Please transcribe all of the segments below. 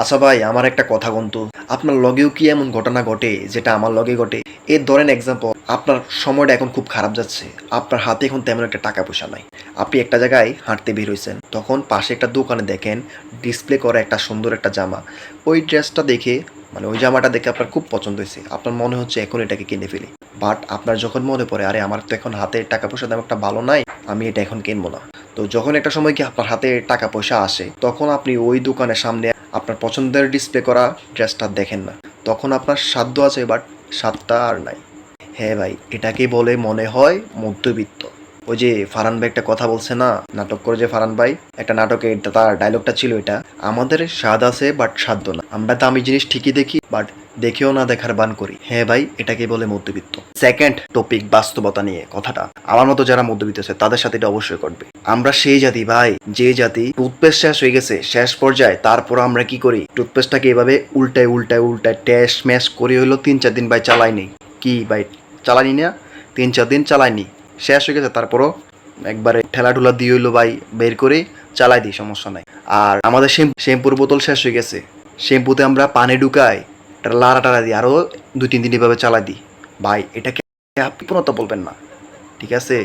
আচ্ছা ভাই, আমার একটা কথা বলতো, আপনার লগেও কি এমন ঘটনা ঘটে যেটা আমার লগে ঘটে? এই ধরেন এক্সাম্পল, আপনার সময়টা এখন খুব খারাপ যাচ্ছে, আপনার হাতে এখন তেমন একটা টাকা পয়সা নাই, আপনি একটা জায়গায় হাঁটতে বের হয়েছেন, তখন পাশে একটা দোকানে দেখেন ডিসপ্লে করা একটা সুন্দর একটা জামা। ওই ড্রেসটা দেখে, মানে ওই জামাটা দেখে আপনার খুব পছন্দ হয়েছে, আপনার মনে হচ্ছে এখন এটাকে কিনে ফেলি। বাট আপনার যখন মনে পড়ে আরে আমার তো এখন হাতে টাকা পয়সা তেমন একটা ভালো নাই, আমি এটা এখন কিনবো না। তো যখন একটা সময় কি আপনার হাতে টাকা পয়সা আসে, তখন আপনি ওই দোকানের সামনে আপনার পছন্দের ডিসপ্লে করা ড্রেসটা দেখেন না। তখন আপনার সাধ্য আছে, বাট স্বাদটা আর নাই। হ্যাঁ ভাই, এটাকেই বলে মনে হয় মধ্যবিত্ত। ওই যে ফারহান ভাই একটা কথা বলছে না, নাটক করে যে ফারহান ভাই একটা নাটকে তার ডায়লগটা ছিল এটা, আমাদের স্বাদ আছে বাট সাধ্য না। আমরা দামি জিনিস ঠিকই দেখি, বাট দেখেও না দেখার বান করি। হ্যাঁ ভাই, এটাকে বলে মধ্যবিত্ত। সেকেন্ড টপিক, বাস্তবতা নিয়ে কথাটা। আমার মতো যারা মধ্যবিত্ত আছে তাদের সাথে এটা অবশ্যই করবে। আমরা সেই জাতি ভাই, যে জাতি টুথপেস্ট শেষ হয়ে গেছে শেষ পর্যায়ে, তারপর আমরা কি করি, টুথপেস্টটাকে এভাবে উল্টায় উল্টায় উল্টায় ট্যাশ ম্যাশ করে হইলো 3-4 দিন ভাই চালাইনি। কি ভাই, চালানি না, 3-4 দিন চালাইনি, শেষ হয়ে গেছে, তারপরও একবারে ঠেলাঠুলা দিয়ে হইলো ভাই বের করে চালাই দিই, সমস্যা নাই। আর আমাদের শ্যাম্পুর বোতল শেষ হয়ে গেছে, শ্যাম্পুতে আমরা পানি ঢুকাই, লাড়া টাড়া দিই, আরও 2-3 দিন এভাবে চালাই দিই। ভাই এটাকে আপনি কৃপণতা বলবেন না, ঠিক আছে?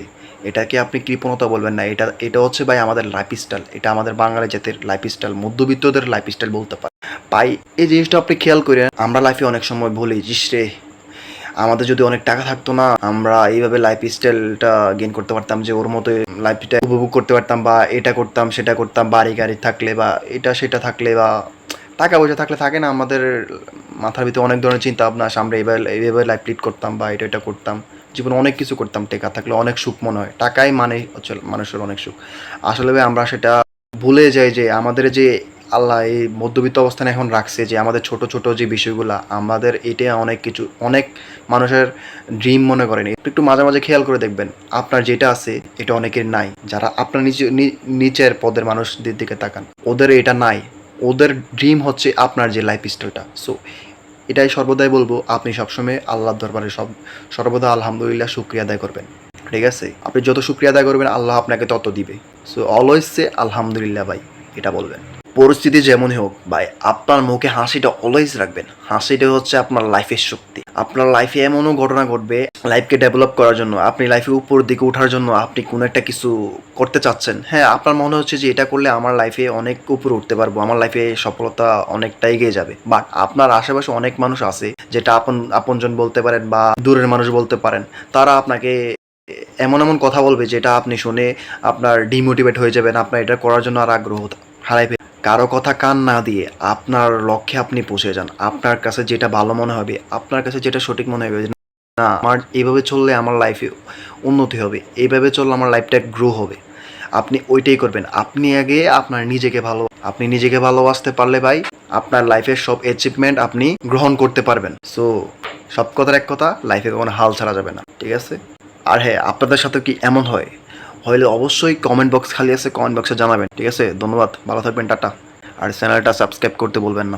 এটাকে আপনি কৃপণতা বলবেন না, এটা এটা হচ্ছে ভাই আমাদের লাইফস্টাইল, এটা আমাদের বাঙালি জাতির লাইফস্টাইল, মধ্যবিত্তদের লাইফস্টাইল বলতে পারে। ভাই এই জিনিসটা আপনি খেয়াল করেন, আমরা লাইফে অনেক সময় বলি রে, আমাদের যদি অনেক টাকা থাকতো না, আমরা এইভাবে লাইফ স্টাইলটা গেইন করতে পারতাম, যে ওর মতো লাইফটা উপভোগ করতে পারতাম, বা এটা করতাম সেটা করতাম, বাড়ি গাড়ি থাকলে বা এটা সেটা থাকলে, বা টাকা পয়সা থাকলে থাকে না আমাদের মাথার ভিতরে অনেক ধরনের চিন্তা ভাবনা, আমরা এইভাবে লাইফ লিড করতাম বা এটা এটা করতাম, জীবনে অনেক কিছু করতাম, টাকা থাকলে অনেক সুখ মনে হয়, টাকাই মানে হচ্ছে মানুষের অনেক সুখ। আসলে ভাই আমরা সেটা ভুলে যাই যে আমাদের যে আল্লাহ এই মধ্যবিত্ত অবস্থানে এখন রাখছে, যে আমাদের ছোট ছোট যে বিষয়গুলো, আমাদের এটা অনেক কিছু, অনেক মানুষের ড্রিম মনে করেন। একটু মাঝে মাঝে খেয়াল করে দেখবেন, আপনার যেটা আছে এটা অনেকের নাই। যারা আপনার নিচের পদের মানুষদের দিকে তাকান, ওদের এটা নাই, ওদের ড্রিম হচ্ছে আপনার যে লাইফ স্টাইলটা। সো এটাই সর্বদাই বলবো, আপনি সবসময় আল্লাহর দরবারে সর্বদা আলহামদুলিল্লাহ শুক্রিয়া আদায় করবেন, ঠিক আছে? আপনি যত শুক্রিয়া আদায় করবেন আল্লাহ আপনাকে তত দিবে। সো অলওয়েজ সে আলহামদুলিল্লাহ ভাই, এটা বলবেন। পরিস্থিতি যেমনই হোক ভাই, আপনার মুখে হাসিটা অলওয়েজ রাখবেন। হাসিটা হচ্ছে আপনার লাইফের শক্তি। আপনার লাইফে এমনও ঘটনা ঘটবে, লাইফকে ডেভেলপ করার জন্য, আপনি লাইফে উপর দিকে ওঠার জন্য আপনি কোনো একটা কিছু করতে চাচ্ছেন। হ্যাঁ, আপনার মনে হচ্ছে যে এটা করলে আমার লাইফে অনেক উপরে উঠতে পারবো, আমার লাইফে সফলতা অনেকটা এগিয়ে যাবে। বাট আপনার আশেপাশে অনেক মানুষ আছে, যেটা আপনজন বলতে পারেন বা দূরের মানুষ বলতে পারেন, তারা আপনাকে এমন এমন কথা বলবে যেটা আপনি শুনে আপনার ডিমোটিভেট হয়ে যাবেন, আপনার এটা করার জন্য আর আগ্রহ হারাই ফেলবেন। কারো কথা কান না দিয়ে আপনার লক্ষ্যে আপনি পৌঁছে যান। আপনার কাছে যেটা ভালো মনে হবে, আপনার কাছে যেটা সঠিক মনে হবে, না আমার এইভাবে চললে আমার লাইফে উন্নতি হবে, এইভাবে চললে আমার লাইফটা গ্রো হবে, আপনি ওইটাই করবেন। আপনি আগে আপনি নিজেকে ভালোবাসতে পারলে ভাই, আপনার লাইফের সব অ্যাচিভমেন্ট আপনি গ্রহণ করতে পারবেন। সো সব কথার এক কথা, লাইফে কখনো হাল ছাড়া যাবে না, ঠিক আছে? আর হ্যাঁ, আপনাদের সাথে কি এমন হয়, হলে অবশ্যই কমেন্ট বক্স খালি আছে, কমেন্ট বক্সে জানাবেন, ঠিক আছে? ধন্যবাদ, ভালো থাকবেন, টাটা। আর চ্যানেলটা সাবস্ক্রাইব করতে বলবেন না।